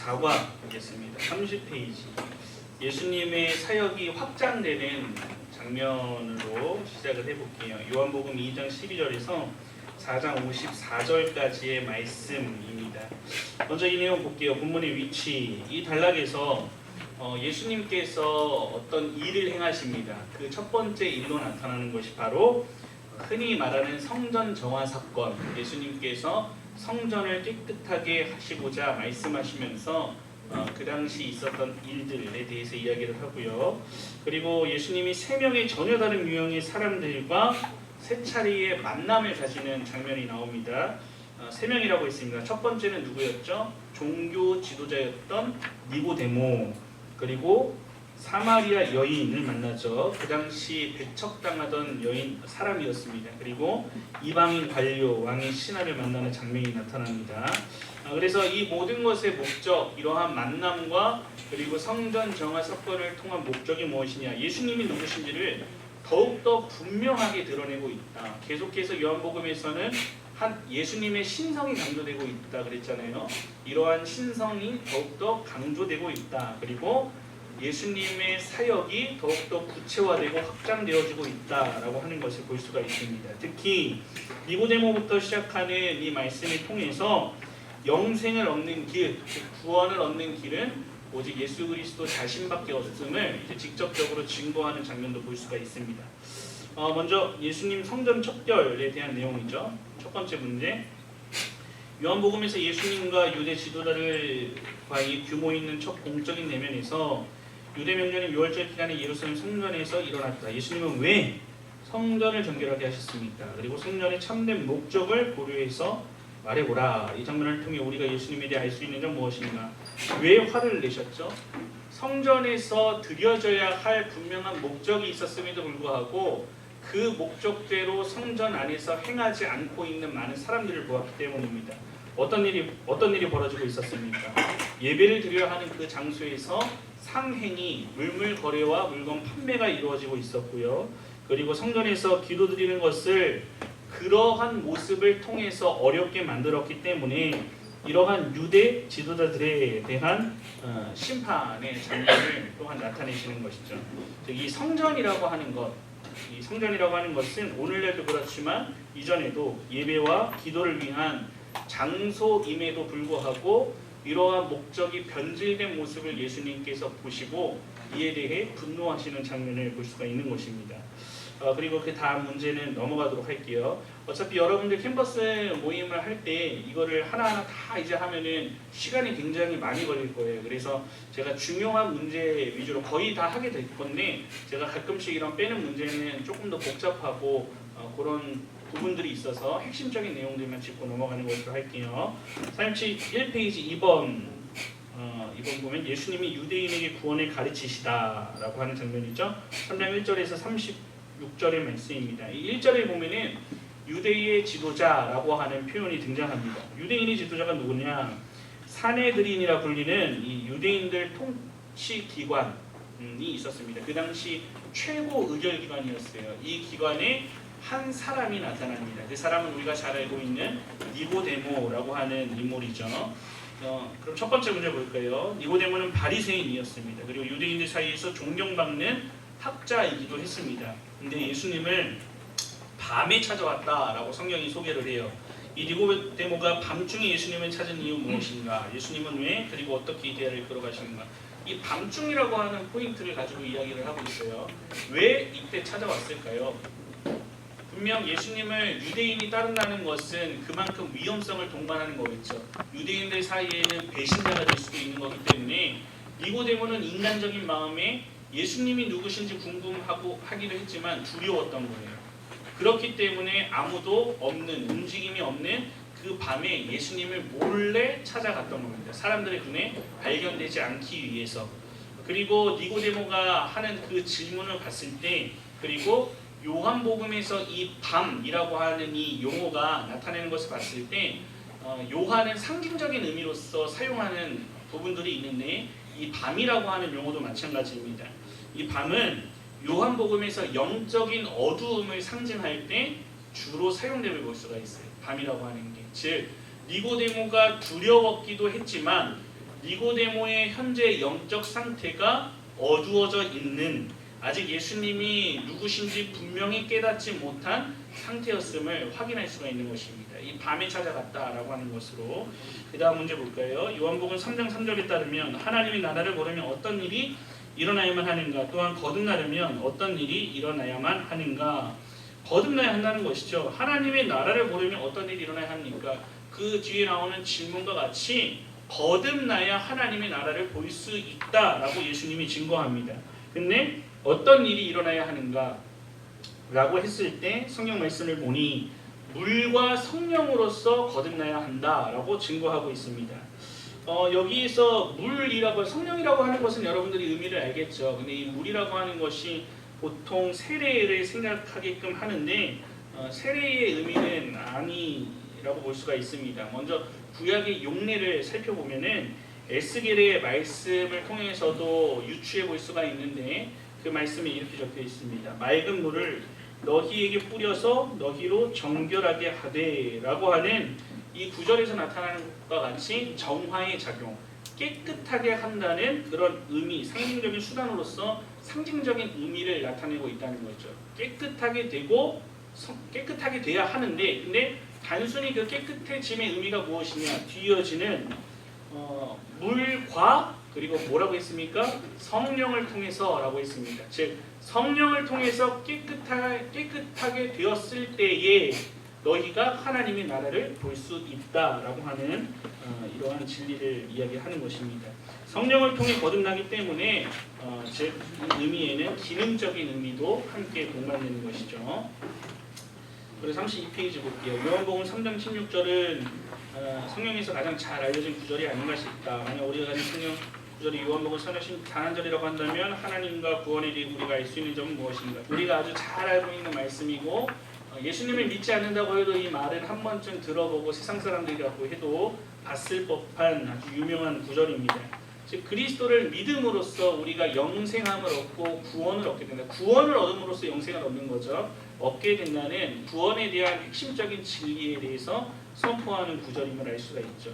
34과 보겠습니다. 30페이지. 예수님의 사역이 확장되는 장면으로 시작을 해볼게요. 요한복음 2장 12절에서 4장 54절까지의 말씀입니다. 먼저 이 내용 볼게요. 본문의 위치. 이 단락에서 예수님께서 어떤 일을 행하십니다. 그 첫 번째 일로 나타나는 것이 바로 흔히 말하는 성전 정화 사건. 예수님께서 성전을 깨끗하게 하시고자 말씀하시면서 그 당시 있었던 일들에 대해서 이야기를 하고요. 그리고 예수님이 세 명의 전혀 다른 유형의 사람들과 세 차례의 만남을 가지는 장면이 나옵니다. 세 명이라고 했습니다. 첫 번째는 누구였죠? 종교 지도자였던 니고데모, 그리고 사마리아 여인을 만나죠. 그 당시 배척당하던 사람이었습니다. 그리고 이방인 관료, 왕의 신하를 만나는 장면이 나타납니다. 그래서 이 모든 것의 목적, 이러한 만남과 그리고 성전 정화 사건을 통한 목적이 무엇이냐, 예수님이 누구신지를 더욱더 분명하게 드러내고 있다. 계속해서 요한복음에서는 예수님의 신성이 강조되고 있다 그랬잖아요. 이러한 신성이 더욱더 강조되고 있다. 그리고 예수님의 사역이 더욱더 구체화되고 확장되어지고 있다라고 하는 것을 볼 수가 있습니다. 특히 니고데모부터 시작하는 이 말씀을 통해서 영생을 얻는 길, 구원을 얻는 길은 오직 예수 그리스도 자신밖에 없음을 이제 직접적으로 증거하는 장면도 볼 수가 있습니다. 먼저 예수님 성전 척결에 대한 내용이죠. 첫 번째 문제. 요한복음에서 예수님과 유대 지도자들과의 규모 있는 첫 공적인 대면에서 유대 명절인 유월절 기간에 예루살렘 성전에서 일어났다. 예수님은 왜 성전을 정결하게 하셨습니까? 그리고 성전의 참된 목적을 고려해서 말해보라. 이 장면을 통해 우리가 예수님에 대해 알 수 있는 점 무엇인가? 왜 화를 내셨죠? 성전에서 드려져야 할 분명한 목적이 있었음에도 불구하고 그 목적대로 성전 안에서 행하지 않고 있는 많은 사람들을 보았기 때문입니다. 어떤 일이 벌어지고 있었습니까? 예배를 드려야 하는 그 장소에서 상행이, 물물 거래와 물건 판매가 이루어지고 있었고요. 그리고 성전에서 기도드리는 것을 그러한 모습을 통해서 어렵게 만들었기 때문에 이러한 유대 지도자들에 대한 심판의 장면을 또한 나타내시는 것이죠. 이 성전이라고 하는 것은 오늘날도 그렇지만 이전에도 예배와 기도를 위한 장소임에도 불구하고 이러한 목적이 변질된 모습을 예수님께서 보시고 이에 대해 분노하시는 장면을 볼 수가 있는 것입니다. 그리고 그 다음 문제는 넘어가도록 할게요. 어차피 여러분들 캠퍼스 모임을 할 때 이거를 하나하나 다 이제 하면은 시간이 굉장히 많이 걸릴 거예요. 그래서 제가 중요한 문제 위주로 거의 다 하게 될 건데 제가 가끔씩 이런 빼는 문제는 조금 더 복잡하고 그런 부분들이 있어서 핵심적인 내용들만 짚고 넘어가는 것으로 할게요. 1페이지 2번 보면 예수님이 유대인에게 구원을 가르치시다라고 하는 장면이죠. 3장 1절에서 36절의 말씀입니다. 이 1절에 보면은 유대의 지도자라고 하는 표현이 등장합니다. 유대인의 지도자가 누구냐? 사내드린이라 불리는 이 유대인들 통치 기관이 있었습니다. 그 당시 최고 의결기관이었어요. 이 기관에 한 사람이 나타납니다. 그 사람은 우리가 잘 알고 있는 니고데모라고 하는 인물이죠. 그럼 첫 번째 문제 볼까요? 니고데모는 바리새인이었습니다. 그리고 유대인들 사이에서 존경받는 학자이기도 했습니다. 근데 예수님을 밤에 찾아왔다라고 성경이 소개를 해요. 이 니고데모가 밤중에 예수님을 찾은 이유 무엇인가? 예수님은 왜 그리고 어떻게 이 대화를 끌어가시는가? 이 밤중이라고 하는 포인트를 가지고 이야기를 하고 있어요. 왜 이때 찾아왔을까요? 분명 예수님을 유대인이 따른다는 것은 그만큼 위험성을 동반하는 거겠죠. 유대인들 사이에는 배신자가 될 수도 있는 거기 때문에 니고데모는 인간적인 마음에 예수님이 누구신지 궁금하고 하기도 했지만 두려웠던 거예요. 그렇기 때문에 아무도 없는, 움직임이 없는 그 밤에 예수님을 몰래 찾아갔던 겁니다. 사람들의 눈에 발견되지 않기 위해서. 그리고 니고데모가 하는 그 질문을 봤을 때, 그리고 요한복음에서 이 밤이라고 하는 이 용어가 나타내는 것을 봤을 때 요한은 상징적인 의미로서 사용하는 부분들이 있는데 이 밤이라고 하는 용어도 마찬가지입니다. 이 밤은 요한복음에서 영적인 어두움을 상징할 때 주로 사용됨을 볼 수가 있어요. 밤이라고 하는 게. 즉 니고데모가 두려웠기도 했지만 니고데모의 현재 영적 상태가 어두워져 있는, 아직 예수님이 누구신지 분명히 깨닫지 못한 상태였음을 확인할 수가 있는 것입니다. 이 밤에 찾아갔다라고 하는 것으로. 그 다음 문제 볼까요? 요한복음 3장 3절에 따르면 하나님의 나라를 모르면 어떤 일이 일어나야만 하는가, 또한 거듭나려면 어떤 일이 일어나야만 하는가. 거듭나야 한다는 것이죠. 하나님의 나라를 모르면 어떤 일이 일어나야 합니까? 그 뒤에 나오는 질문과 같이 거듭나야 하나님의 나라를 볼 수 있다라고 예수님이 증거합니다. 근데 어떤 일이 일어나야 하는가 라고 했을 때 성경 말씀을 보니 물과 성령으로서 거듭나야 한다라고 증거하고 있습니다. 여기에서 물이라고, 성령이라고 하는 것은 여러분들이 의미를 알겠죠. 근데 이 물이라고 하는 것이 보통 세례를 생각하게끔 하는데 세례의 의미는 아니라고 볼 수가 있습니다. 먼저 구약의 용례를 살펴보면은 에스겔의 말씀을 통해서도 유추해 볼 수가 있는데 그 말씀에 이렇게 적혀 있습니다. 맑은 물을 너희에게 뿌려서 너희로 정결하게 하되 라고 하는 이 구절에서 나타나는 것과 같이 정화의 작용, 깨끗하게 한다는 그런 의미, 상징적인 수단으로서 상징적인 의미를 나타내고 있다는 거죠. 깨끗하게 되고 깨끗하게 돼야 하는데, 근데 단순히 그 깨끗해짐의 의미가 무엇이냐, 뒤이어지는 물과 그리고 뭐라고 했습니까? 성령을 통해서라고 했습니다. 즉 성령을 통해서 깨끗하게 되었을 때에 너희가 하나님의 나라를 볼 수 있다라고 하는 이러한 진리를 이야기하는 것입니다. 성령을 통해 거듭나기 때문에 즉 의미에는 기능적인 의미도 함께 동반되는 것이죠. 그래서 32페이지 볼게요. 요한복음 3장 16절은 성경에서 가장 잘 알려진 구절이 아닌가 싶다. 만약 우리가 가진 성경 구절이 요한복음 3장 단한절이라고 한다면 하나님과 구원에 대해 우리가 알 수 있는 점은 무엇인가? 우리가 아주 잘 알고 있는 말씀이고 예수님을 믿지 않는다고 해도 이 말은 한 번쯤 들어보고 세상 사람들이라고 해도 봤을 법한 아주 유명한 구절입니다. 즉 그리스도를 믿음으로써 우리가 영생함을 얻고 구원을 얻게 된다. 구원을 얻음으로써 영생을 얻는 거죠. 얻게 된다는 구원에 대한 핵심적인 진리에 대해서 선포하는 구절임을 알 수가 있죠.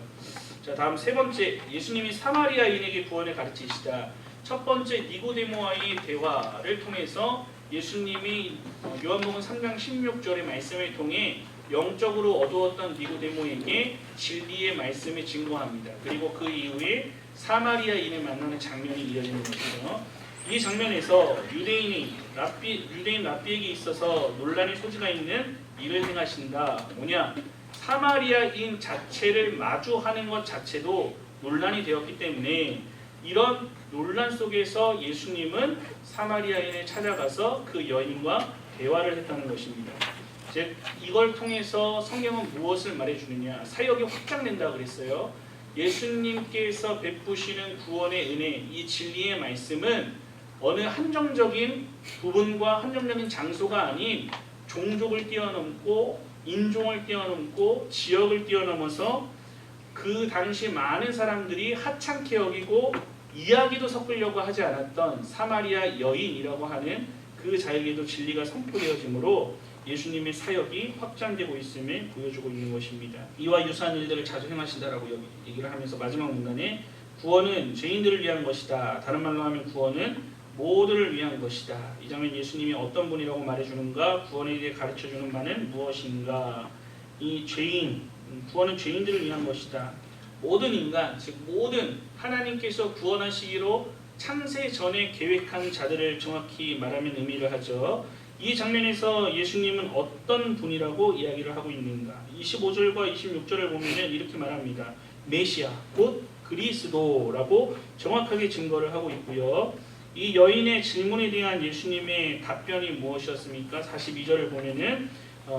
자, 다음 세 번째, 예수님이 사마리아인에게 구원을 가르치시다. 첫 번째 니고데모와의 대화를 통해서 예수님이 요한복음 3장 16절의 말씀을 통해 영적으로 어두웠던 니고데모에게 진리의 말씀을 증거합니다. 그리고 그 이후에 사마리아인을 만나는 장면이 이어지는 것이죠. 이 장면에서 유대인 랍비에게 있어서 논란의 소지가 있는 일을 행하신다. 뭐냐? 사마리아인 자체를 마주하는 것 자체도 논란이 되었기 때문에 이런 논란 속에서 예수님은 사마리아인을 찾아가서 그 여인과 대화를 했다는 것입니다. 즉 이걸 통해서 성경은 무엇을 말해주느냐? 사역이 확장된다 그랬어요. 예수님께서 베푸시는 구원의 은혜, 이 진리의 말씀은 어느 한정적인 부분과 한정적인 장소가 아닌 종족을 뛰어넘고 인종을 뛰어넘고 지역을 뛰어넘어서 그 당시 많은 사람들이 하찮게 여기고 이야기도 섞으려고 하지 않았던 사마리아 여인이라고 하는 그 자에게도 진리가 선포되어지므로 예수님의 사역이 확장되고 있음을 보여주고 있는 것입니다. 이와 유사한 일들을 자주 행하신다라고 얘기를 하면서 마지막 문단에 구원은 죄인들을 위한 것이다. 다른 말로 하면 구원은 모두를 위한 것이다. 이 장면 예수님이 어떤 분이라고 말해주는가? 구원에 대해 가르쳐주는 바는 무엇인가? 이 죄인, 구원은 죄인들을 위한 것이다. 모든 인간, 즉 모든 하나님께서 구원하시기로 창세 전에 계획한 자들을 정확히 말하면 의미를 하죠. 이 장면에서 예수님은 어떤 분이라고 이야기를 하고 있는가? 25절과 26절을 보면 이렇게 말합니다. 메시아, 곧 그리스도라고 정확하게 증거를 하고 있고요. 이 여인의 질문에 대한 예수님의 답변이 무엇이었습니까? 42절을 보면은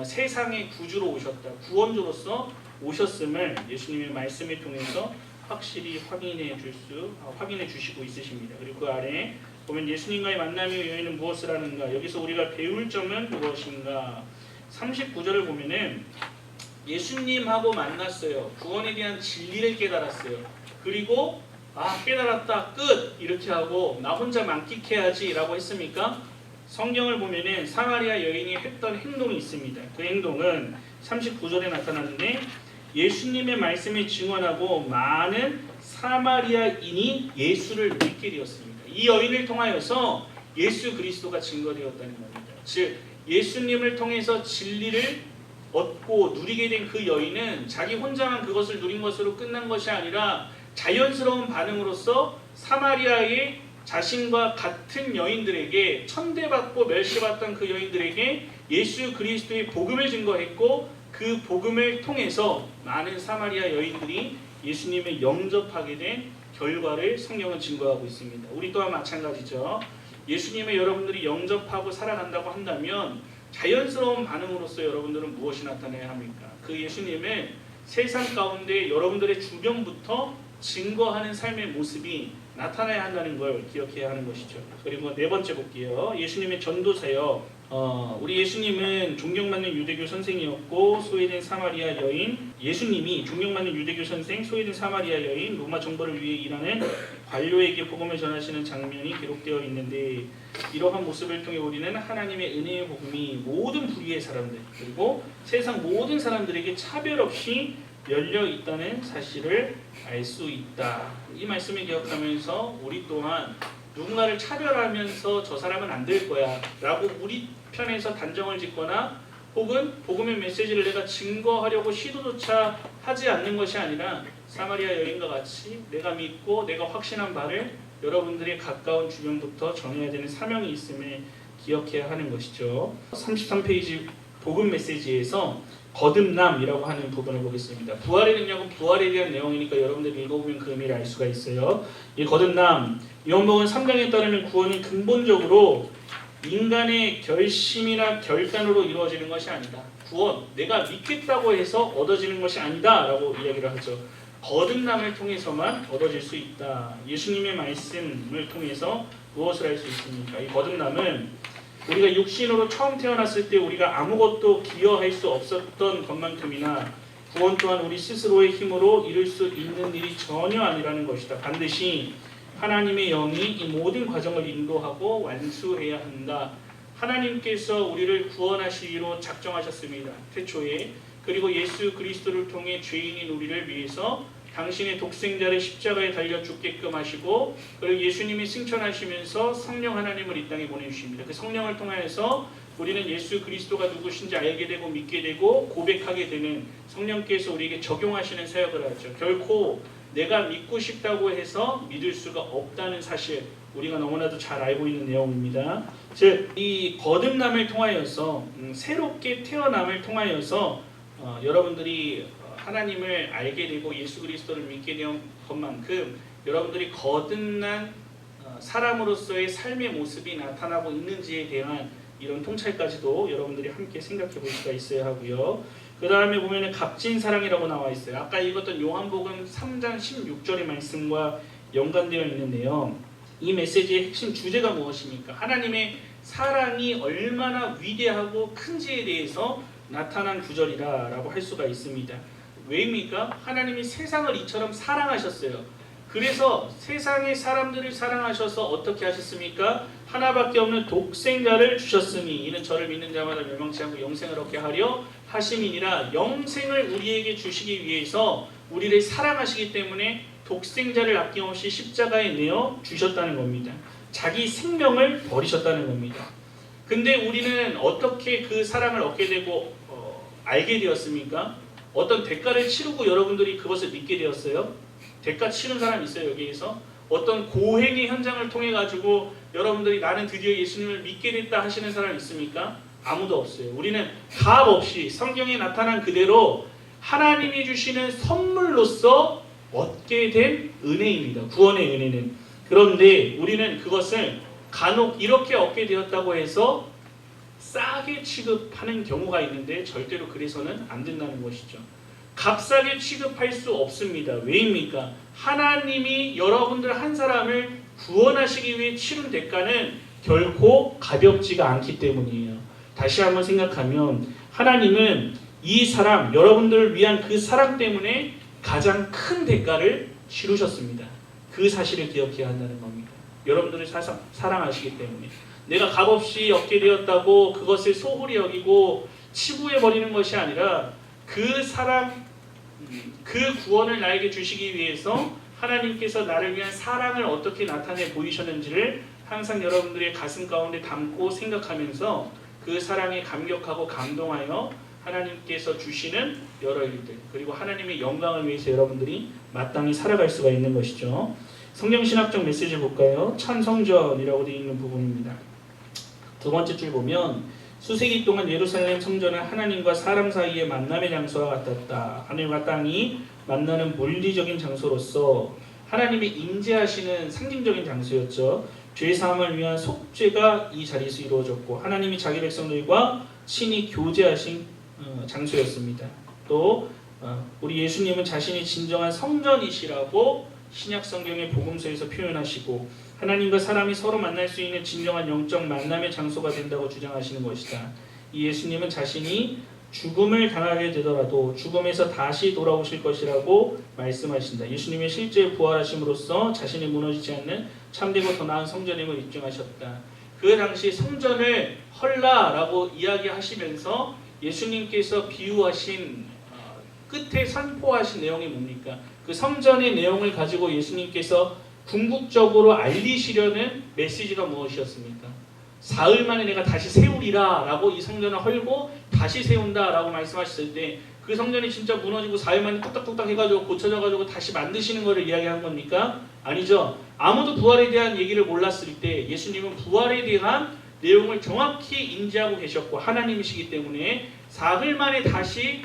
세상의 구주로 오셨다. 구원주로서 오셨음을 예수님의 말씀을 통해서 확실히 확인해 주시고 있으십니다. 그리고 그 아래 보면 예수님과의 만남의 여인은 무엇을 하는가? 여기서 우리가 배울 점은 무엇인가? 39절을 보면은 예수님하고 만났어요. 구원에 대한 진리를 깨달았어요. 그리고 깨달았다 끝 이렇게 하고 나 혼자 만끽해야지 라고 했습니까? 성경을 보면은 사마리아 여인이 했던 행동이 있습니다. 그 행동은 39절에 나타나는데 예수님의 말씀을 증언하고 많은 사마리아인이 예수를 믿게 되었습니다. 이 여인을 통하여서 예수 그리스도가 증거되었다는 겁니다. 즉 예수님을 통해서 진리를 얻고 누리게 된 그 여인은 자기 혼자만 그것을 누린 것으로 끝난 것이 아니라 자연스러운 반응으로서 사마리아의 자신과 같은 여인들에게 천대받고 멸시받던 그 여인들에게 예수 그리스도의 복음을 증거했고 그 복음을 통해서 많은 사마리아 여인들이 예수님을 영접하게 된 결과를 성경은 증거하고 있습니다. 우리 또한 마찬가지죠. 예수님을 여러분들이 영접하고 살아간다고 한다면 자연스러운 반응으로서 여러분들은 무엇이 나타나야 합니까? 그 예수님을 세상 가운데 여러분들의 주변부터 증거하는 삶의 모습이 나타나야 한다는 걸 기억해야 하는 것이죠. 그리고 네 번째 볼게요. 예수님의 전도사요. 우리 예수님은 존경받는 유대교 선생이었고 소외된 사마리아 여인, 예수님이 존경받는 유대교 선생, 소외된 사마리아 여인, 로마 정벌을 위해 일하는 관료에게 복음을 전하시는 장면이 기록되어 있는데 이러한 모습을 통해 우리는 하나님의 은혜의 복음이 모든 부류의 사람들 그리고 세상 모든 사람들에게 차별 없이 열려 있다는 사실을 알 수 있다. 이 말씀을 기억하면서 우리 또한 누군가를 차별하면서 저 사람은 안 될 거야 라고 우리 편에서 단정을 짓거나 혹은 복음의 메시지를 내가 증거하려고 시도조차 하지 않는 것이 아니라 사마리아 여인과 같이 내가 믿고 내가 확신한 바를 여러분들의 가까운 주변부터 전해야 되는 사명이 있음을 기억해야 하는 것이죠. 33페이지 복음 메시지에서 거듭남이라고 하는 부분을 보겠습니다. 부활의 능력은 부활에 대한 내용이니까 여러분들이 읽어보면 그 의미를 알 수가 있어요. 이 거듭남, 요한복음 3장에 따르면 구원은 근본적으로 인간의 결심이나 결단으로 이루어지는 것이 아니다. 구원, 내가 믿겠다고 해서 얻어지는 것이 아니다 라고 이야기를 하죠. 거듭남을 통해서만 얻어질 수 있다. 예수님의 말씀을 통해서 무엇을 할 수 있습니까? 이 거듭남은 우리가 육신으로 처음 태어났을 때 우리가 아무것도 기여할 수 없었던 것만큼이나 구원 또한 우리 스스로의 힘으로 이룰 수 있는 일이 전혀 아니라는 것이다. 반드시 하나님의 영이 이 모든 과정을 인도하고 완수해야 한다. 하나님께서 우리를 구원하시기로 작정하셨습니다. 태초에. 그리고 예수 그리스도를 통해 죄인인 우리를 위해서 당신의 독생자를 십자가에 달려 죽게끔 하시고 그리고 예수님이 승천하시면서 성령 하나님을 이 땅에 보내주십니다. 그 성령을 통하여서 우리는 예수 그리스도가 누구신지 알게 되고 믿게 되고 고백하게 되는 성령께서 우리에게 적용하시는 사역을 하죠. 결코 내가 믿고 싶다고 해서 믿을 수가 없다는 사실 우리가 너무나도 잘 알고 있는 내용입니다. 즉, 이 거듭남을 통하여서 새롭게 태어남을 통하여서 여러분들이 하나님을 알게 되고 예수 그리스도를 믿게 된 것만큼 여러분들이 거듭난 사람으로서의 삶의 모습이 나타나고 있는지에 대한 이런 통찰까지도 여러분들이 함께 생각해 볼 수가 있어야 하고요. 그 다음에 보면 값진 사랑이라고 나와 있어요. 아까 읽었던 요한복음 3장 16절의 말씀과 연관되어 있는데요. 이 메시지의 핵심 주제가 무엇입니까? 하나님의 사랑이 얼마나 위대하고 큰지에 대해서 나타난 구절이라고 할 수가 있습니다. 왜입니까? 하나님이 세상을 이처럼 사랑하셨어요. 그래서 세상의 사람들을 사랑하셔서 어떻게 하셨습니까? 하나밖에 없는 독생자를 주셨으니 이는 저를 믿는 자마다 멸망치 않고 영생을 얻게 하려 하심이니라. 영생을 우리에게 주시기 위해서 우리를 사랑하시기 때문에 독생자를 아낌없이 십자가에 내어 주셨다는 겁니다. 자기 생명을 버리셨다는 겁니다. 근데 우리는 어떻게 그 사랑을 얻게 되고 알게 되었습니까? 어떤 대가를 치르고 여러분들이 그것을 믿게 되었어요? 대가 치른 사람 있어요? 여기에서? 어떤 고행의 현장을 통해 가지고 여러분들이 나는 드디어 예수님을 믿게 됐다 하시는 사람 있습니까? 아무도 없어요. 우리는 값 없이 성경에 나타난 그대로 하나님이 주시는 선물로서 얻게 된 은혜입니다. 구원의 은혜는. 그런데 우리는 그것을 간혹 이렇게 얻게 되었다고 해서 싸게 취급하는 경우가 있는데 절대로 그래서는 안 된다는 것이죠. 값싸게 취급할 수 없습니다. 왜입니까? 하나님이 여러분들 한 사람을 구원하시기 위해 치른 대가는 결코 가볍지가 않기 때문이에요. 다시 한번 생각하면 하나님은 이 사람, 여러분들을 위한 그 사랑 때문에 가장 큰 대가를 치르셨습니다. 그 사실을 기억해야 한다는 겁니다. 여러분들을 사랑하시기 때문에. 내가 값없이 얻게 되었다고 그것을 소홀히 여기고 치부해버리는 것이 아니라 그 사랑, 그 구원을 나에게 주시기 위해서 하나님께서 나를 위한 사랑을 어떻게 나타내 보이셨는지를 항상 여러분들의 가슴 가운데 담고 생각하면서 그 사랑에 감격하고 감동하여 하나님께서 주시는 여러 일들, 그리고 하나님의 영광을 위해서 여러분들이 마땅히 살아갈 수가 있는 것이죠. 성경신학적 메시지 볼까요? 참성전이라고 되어 있는 부분입니다. 두 번째 줄 보면 수세기 동안 예루살렘 성전은 하나님과 사람 사이의 만남의 장소와 같았다. 하늘과 땅이 만나는 물리적인 장소로서 하나님이 임재하시는 상징적인 장소였죠. 죄사함을 위한 속죄가 이 자리에서 이루어졌고 하나님이 자기 백성들과 친히 교제하신 장소였습니다. 또 우리 예수님은 자신이 진정한 성전이시라고 신약 성경의 복음서에서 표현하시고 하나님과 사람이 서로 만날 수 있는 진정한 영적 만남의 장소가 된다고 주장하시는 것이다. 이 예수님은 자신이 죽음을 당하게 되더라도 죽음에서 다시 돌아오실 것이라고 말씀하신다. 예수님의 실제 부활하심으로써 자신이 무너지지 않는 참되고 더 나은 성전임을 입증하셨다. 그 당시 성전을 헐라라고 이야기하시면서 예수님께서 비유하신 끝에 선포하신 내용이 뭡니까? 그 성전의 내용을 가지고 예수님께서 궁극적으로 알리시려는 메시지가 무엇이었습니까? 사흘 만에 내가 다시 세우리라 라고 이 성전을 헐고 다시 세운다 라고 말씀하셨을 때 그 성전이 진짜 무너지고 사흘 만에 뚝딱뚝딱 해가지고 고쳐져 가지고 다시 만드시는 것을 이야기한 겁니까? 아니죠. 아무도 부활에 대한 얘기를 몰랐을 때 예수님은 부활에 대한 내용을 정확히 인지하고 계셨고 하나님이시기 때문에 사흘 만에 다시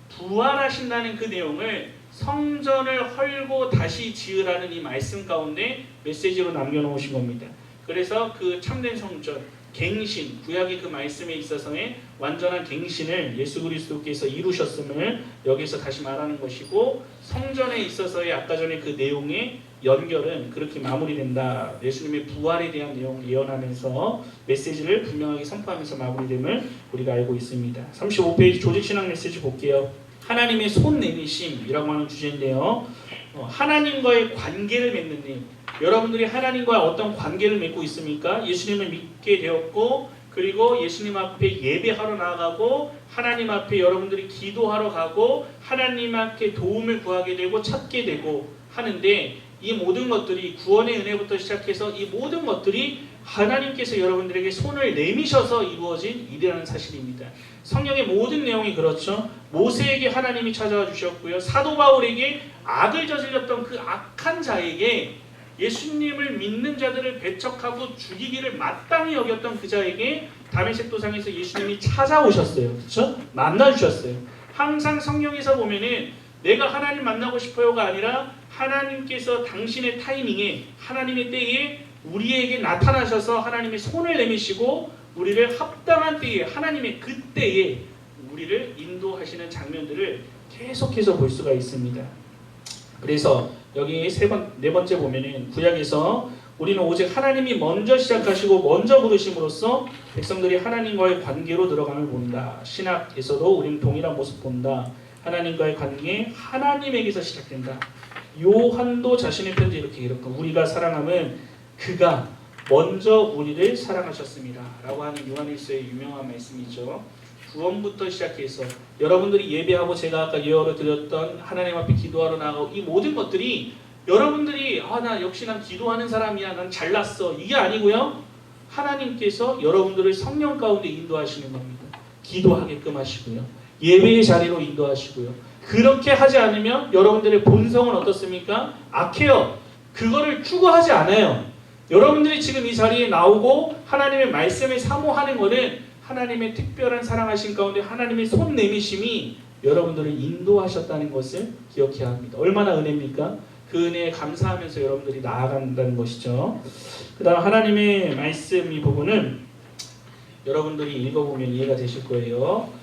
부활하신다는 그 내용을 성전을 헐고 다시 지으라는 이 말씀 가운데 메시지로 남겨놓으신 겁니다. 그래서 그 참된 성전, 갱신, 구약의 그 말씀에 있어서의 완전한 갱신을 예수 그리스도께서 이루셨음을 여기서 다시 말하는 것이고 성전에 있어서의 아까 전에 그 내용의 연결은 그렇게 마무리된다. 예수님의 부활에 대한 내용을 예언하면서 메시지를 분명하게 선포하면서 마무리됨을 우리가 알고 있습니다. 35페이지 조직신학 메시지 볼게요. 하나님의 손 내미심이라고 하는 주제인데요. 하나님과의 관계를 맺는 일. 여러분들이 하나님과 어떤 관계를 맺고 있습니까? 예수님을 믿게 되었고 그리고 예수님 앞에 예배하러 나아가고 하나님 앞에 여러분들이 기도하러 가고 하나님 앞에 도움을 구하게 되고 찾게 되고 하는데 이 모든 것들이 구원의 은혜부터 시작해서 이 모든 것들이 하나님께서 여러분들에게 손을 내미셔서 이루어진 일이라는 사실입니다. 성경의 모든 내용이 그렇죠. 모세에게 하나님이 찾아와 주셨고요. 사도 바울에게 악을 저질렀던 그 악한 자에게 예수님을 믿는 자들을 배척하고 죽이기를 마땅히 여겼던 그 자에게 다메섹 도상에서 예수님이 찾아오셨어요. 그렇죠? 만나주셨어요. 항상 성경에서 보면은 내가 하나님 만나고 싶어요가 아니라 하나님께서 당신의 타이밍에 하나님의 때에 우리에게 나타나셔서 하나님의 손을 내미시고 우리를 합당한 때에 하나님의 그때에 우리를 인도하시는 장면들을 계속해서 볼 수가 있습니다. 그래서 여기 네 번째 보면은 구약에서 우리는 오직 하나님이 먼저 시작하시고 먼저 부르심으로써 백성들이 하나님과의 관계로 들어감을 본다. 신학에서도 우리는 동일한 모습 본다. 하나님과의 관계 하나님에게서 시작된다. 요한도 자신의 편지 이렇게 기록합니다. 우리가 사랑함은 그가 먼저 우리를 사랑하셨습니다 라고 하는 요한일서의 유명한 말씀이죠. 구원부터 시작해서 여러분들이 예배하고 제가 아까 예언을 드렸던 하나님 앞에 기도하러 나가고 이 모든 것들이 여러분들이 나 역시 난 기도하는 사람이야, 난 잘났어, 이게 아니고요. 하나님께서 여러분들을 성령 가운데 인도하시는 겁니다. 기도하게끔 하시고요, 예배의 자리로 인도하시고요. 그렇게 하지 않으면 여러분들의 본성은 어떻습니까? 악해요. 그거를 추구하지 않아요. 여러분들이 지금 이 자리에 나오고 하나님의 말씀을 사모하는 것은 하나님의 특별한 사랑하신 가운데 하나님의 손 내미심이 여러분들을 인도하셨다는 것을 기억해야 합니다. 얼마나 은혜입니까? 그 은혜에 감사하면서 여러분들이 나아간다는 것이죠. 그 다음 하나님의 말씀 이 부분은 여러분들이 읽어보면 이해가 되실 거예요.